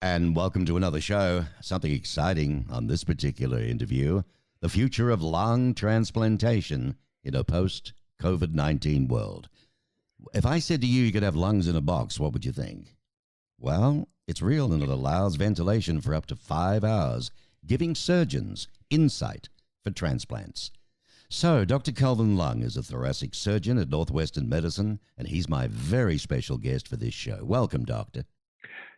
And welcome to another show. Something exciting on this particular interview: the future of lung transplantation in a post COVID 19 world. If I said to you you could have lungs in a box, what would you think? Well, it's real and it allows ventilation for up to 5 hours, giving surgeons insight for transplants. So, Dr. Kalvin Lung is a thoracic surgeon at Northwestern Medicine, and he's my very special guest for this show. Welcome, Doctor.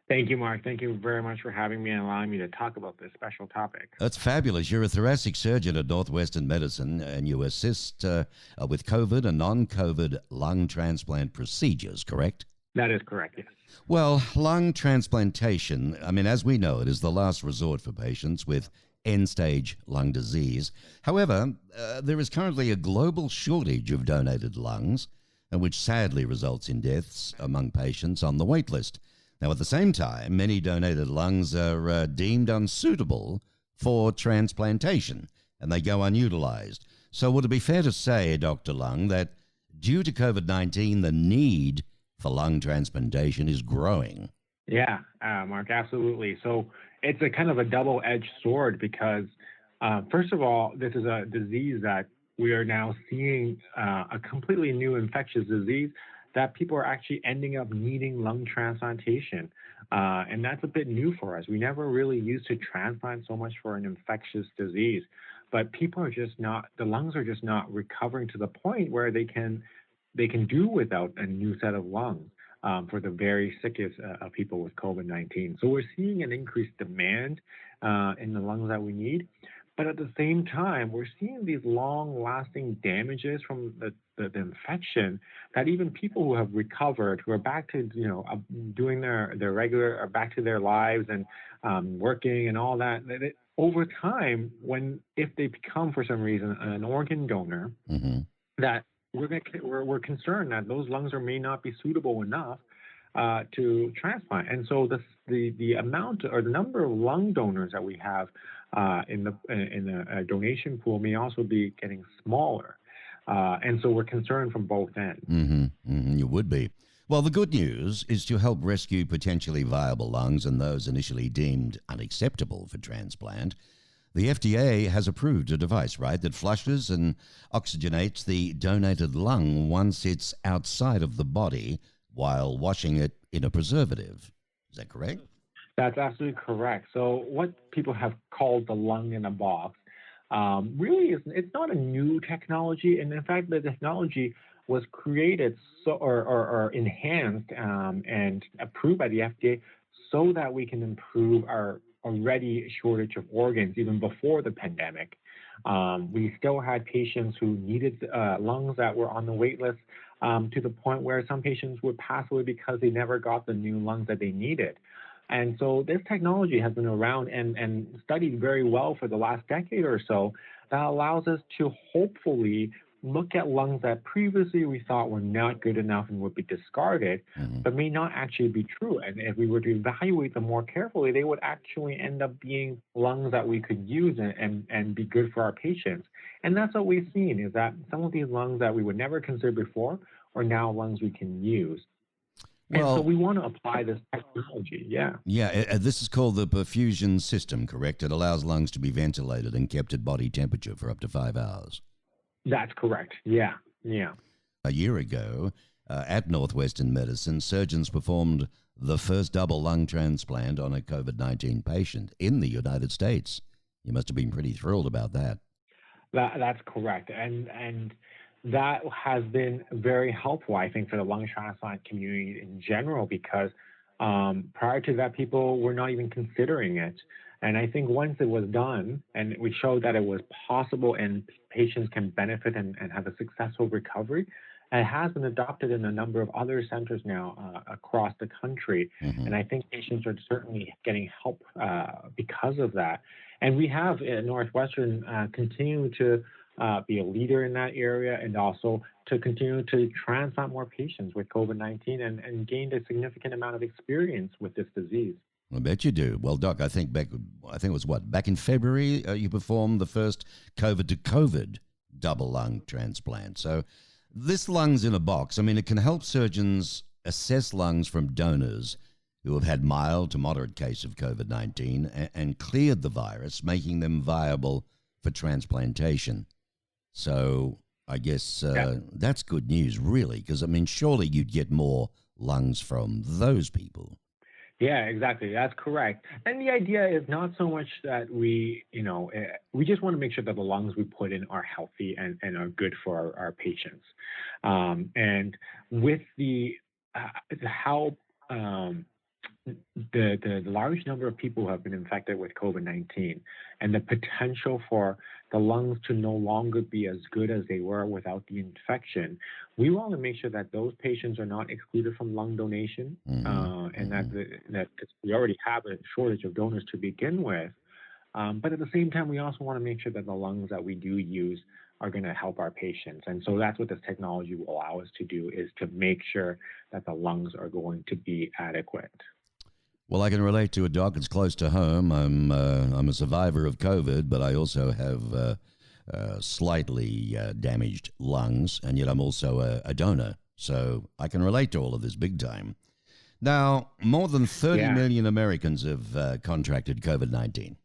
Thank you, Mark. Thank you very much for having me and allowing me to talk about this special topic. That's fabulous. You're a thoracic surgeon at Northwestern Medicine, and you assist with COVID and non-COVID lung transplant procedures, correct? That is correct, yes. Well, lung transplantation, as we know it, is the last resort for patients with end-stage lung disease. However, there is currently a global shortage of donated lungs, which sadly results in deaths among patients on the wait list. Now, at the same time, many donated lungs are deemed unsuitable for transplantation, and they go unutilized. So would it be fair to say, Dr. Lung, that due to COVID-19, the need for lung transplantation is growing? Yeah, Mark, absolutely. So it's a kind of a double-edged sword because, first of all, this is a disease that we are now seeing a completely new infectious disease that people are actually ending up needing lung transplantation. And that's a bit new for us. We never really used to transplant so much for an infectious disease, but people are just not, the lungs are just not recovering to the point where they can do without a new set of lungs for the very sickest of people with COVID-19. So we're seeing an increased demand in the lungs that we need. But at the same time, we're seeing these long-lasting damages from the infection that even people who have recovered, who are back to doing their regular, or back to their lives and working and all that, over time, if they become for some reason an organ donor, that we're concerned that those lungs may not be suitable enough to transplant. And so the amount or the number of lung donors that we have in the donation pool may also be getting smaller. And so we're concerned from both ends. You would be. Well, the good news is to help rescue potentially viable lungs and those initially deemed unacceptable for transplant. The FDA has approved a device, right, that flushes and oxygenates the donated lung once it's outside of the body while washing it in a preservative. Is that correct? That's absolutely correct. So what people have called the lung in a box really it's not a new technology. And in fact, the technology was created or enhanced and approved by the FDA so that we can improve our already shortage of organs even before the pandemic. We still had patients who needed lungs that were on the wait list to the point where some patients would pass away because they never got the new lungs that they needed. And so this technology has been around and studied very well for the last decade or so that allows us to hopefully look at lungs that previously we thought were not good enough and would be discarded, but may not actually be true. And if we were to evaluate them more carefully, they would actually end up being lungs that we could use and be good for our patients. And that's what we've seen, is that some of these lungs that we would never consider before are now lungs we can use. And so we want to apply this technology, yeah. Yeah, this is called the perfusion system, correct? It allows lungs to be ventilated and kept at body temperature for up to 5 hours. That's correct. Yeah. A year ago, at Northwestern Medicine, surgeons performed the first double lung transplant on a COVID-19 patient in the United States. You must have been pretty thrilled about that. That's correct. And that has been very helpful, I think, for the lung transplant community in general, because prior to that, people were not even considering it. And I think once it was done and we showed that it was possible and patients can benefit and have a successful recovery, it has been adopted in a number of other centers now across the country. And I think patients are certainly getting help because of that. And we have at Northwestern continued to be a leader in that area and also to continue to transplant more patients with COVID-19 and gained a significant amount of experience with this disease. I bet you do. Well, Doc, I think it was back in February, you performed the first COVID to COVID double lung transplant. So this lungs in a box, it can help surgeons assess lungs from donors who have had mild to moderate case of COVID-19 and cleared the virus, making them viable for transplantation. So I guess that's good news, really, because, I mean, surely you'd get more lungs from those people. Yeah, exactly. That's correct. And the idea is not so much that we just want to make sure that the lungs we put in are healthy and are good for our patients. And with how the large number of people who have been infected with COVID-19 and the potential for the lungs to no longer be as good as they were without the infection, we want to make sure that those patients are not excluded from lung donation, and that we already have a shortage of donors to begin with. But at the same time, we also want to make sure that the lungs that we do use are going to help our patients. And so that's what this technology will allow us to do, is to make sure that the lungs are going to be adequate. Well, I can relate to it, Doc. It's close to home. I'm a survivor of COVID, but I also have slightly damaged lungs, and yet I'm also a donor. So I can relate to all of this big time. Now, more than 30 million Americans have contracted COVID-19.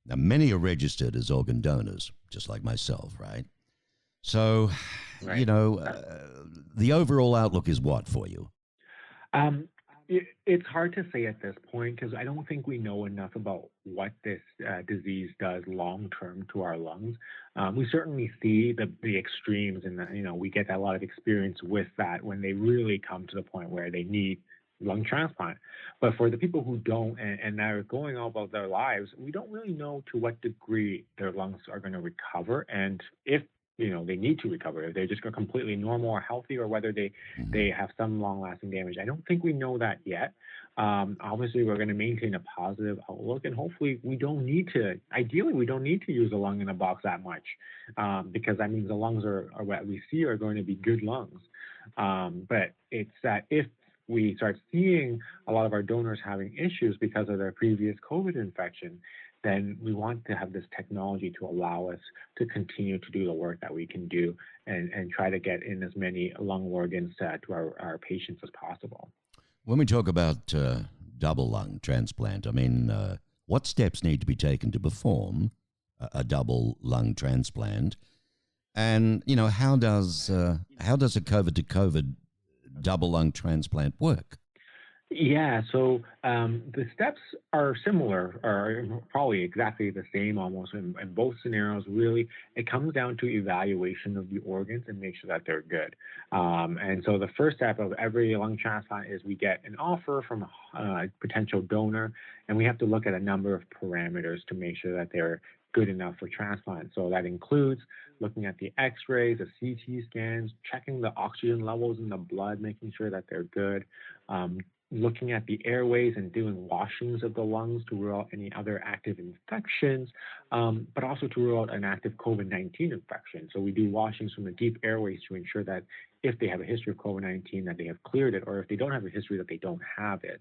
Now, many are registered as organ donors, just like myself, right? So, Right. the overall outlook is what for you? It's hard to say at this point because I don't think we know enough about what this disease does long term to our lungs. We certainly see the extremes, and we get a lot of experience with that when they really come to the point where they need lung transplant. But for the people who don't and that are going all about their lives, we don't really know to what degree their lungs are going to recover, and if they need to recover, if they're just completely normal or healthy, or whether they have some long-lasting damage. I don't think we know that yet. Obviously, we're going to maintain a positive outlook, and hopefully ideally, we don't need to use a lung in a box that much, because that means the lungs are what we see are going to be good lungs. But it's that if we start seeing a lot of our donors having issues because of their previous COVID infection, then we want to have this technology to allow us to continue to do the work that we can do and try to get in as many lung organs to our patients as possible. When we talk about double lung transplant, I mean, what steps need to be taken to perform a double lung transplant? And, how does a COVID to COVID double lung transplant work? Yeah, so the steps are similar, or probably exactly the same almost in both scenarios. Really, it comes down to evaluation of the organs and make sure that they're good. And so the first step of every lung transplant is we get an offer from a potential donor, and we have to look at a number of parameters to make sure that they're good enough for transplant. So that includes looking at the x-rays, the CT scans, checking the oxygen levels in the blood, making sure that they're good, looking at the airways and doing washings of the lungs to rule out any other active infections, but also to rule out an active COVID-19 infection. So we do washings from the deep airways to ensure that if they have a history of COVID-19, that they have cleared it, or if they don't have a history, that they don't have it.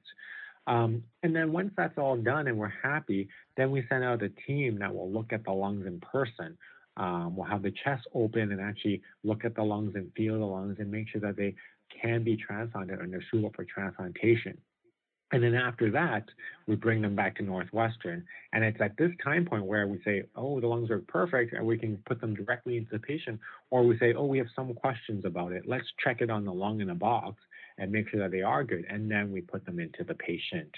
And then once that's all done and we're happy, then we send out a team that will look at the lungs in person. We'll have the chest open and actually look at the lungs and feel the lungs and make sure that they can be transplanted and they're suitable for transplantation. And then after that, we bring them back to Northwestern. And it's at this time point where we say, oh, the lungs are perfect, and we can put them directly into the patient. Or we say, oh, we have some questions about it. Let's check it on the lung in a box and make sure that they are good. And then we put them into the patient.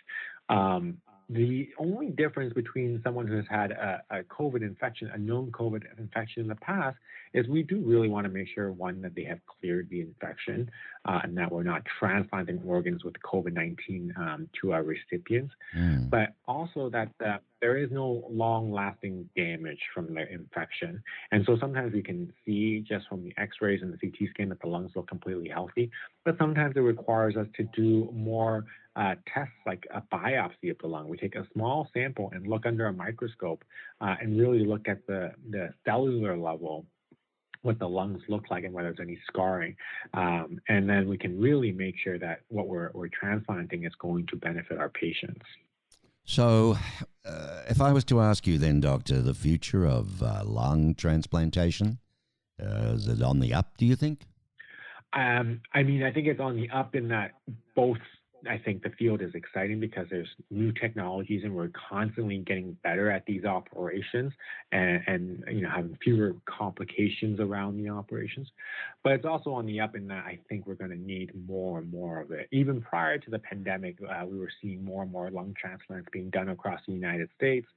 The only difference between someone who has had a COVID infection, a known COVID infection in the past, is we do really want to make sure, one, that they have cleared the infection and that we're not transplanting organs with COVID-19 to our recipients, but also that there is no long-lasting damage from the infection. And so sometimes we can see just from the x-rays and the CT scan that the lungs look completely healthy, but sometimes it requires us to do more tests like a biopsy of the lung. We take a small sample and look under a microscope and really look at the cellular level, what the lungs look like and whether there's any scarring. And then we can really make sure that what we're transplanting is going to benefit our patients. So if I was to ask you then, Doctor, the future of lung transplantation, is it on the up, do you think? I mean, I think it's on the up in that both I think the field is exciting because there's new technologies and we're constantly getting better at these operations and having fewer complications around the operations. But it's also on the up in that I think we're going to need more and more of it. Even prior to the pandemic, we were seeing more and more lung transplants being done across the United States.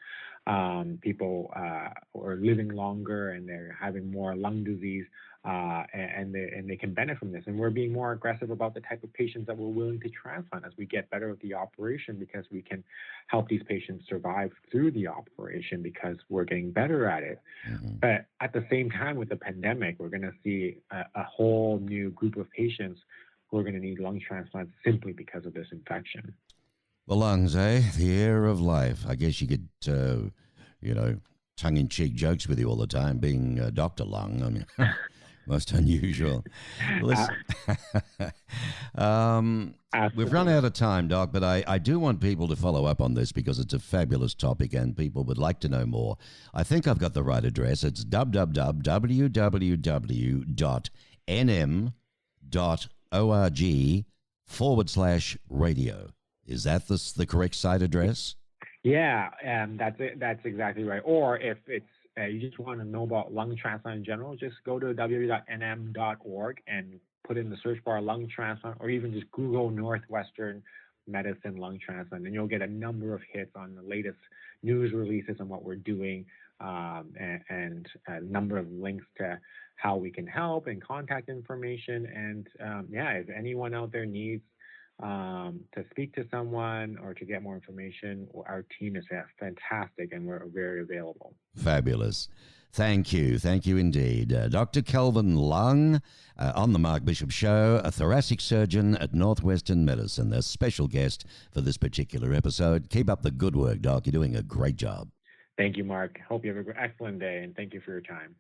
People are living longer and they're having more lung disease, and they can benefit from this. And we're being more aggressive about the type of patients that we're willing to transplant as we get better with the operation, because we can help these patients survive through the operation because we're getting better at it. Mm-hmm. But at the same time, with the pandemic, we're going to see a whole new group of patients who are going to need lung transplants simply because of this infection. The lungs, eh? The air of life. I guess you could, tongue-in-cheek jokes with you all the time, being Dr. Lung. I mean, most unusual. Listen, we've run out of time, Doc, but I do want people to follow up on this because it's a fabulous topic and people would like to know more. I think I've got the right address. It's www.nm.org/radio. Is that the correct site address? Yeah, that's exactly right. Or if it's you just want to know about lung transplant in general, just go to www.nm.org and put in the search bar lung transplant, or even just Google Northwestern Medicine lung transplant, and you'll get a number of hits on the latest news releases on what we're doing, and a number of links to how we can help and contact information. And if anyone out there needs to speak to someone or to get more information, our team is fantastic and we're very available. Fabulous. Thank you. Thank you indeed. Dr. Kalvin Lung on the Mark Bishop Show, a thoracic surgeon at Northwestern Medicine, a special guest for this particular episode. Keep up the good work, Doc. You're doing a great job. Thank you, Mark. Hope you have an excellent day, and thank you for your time.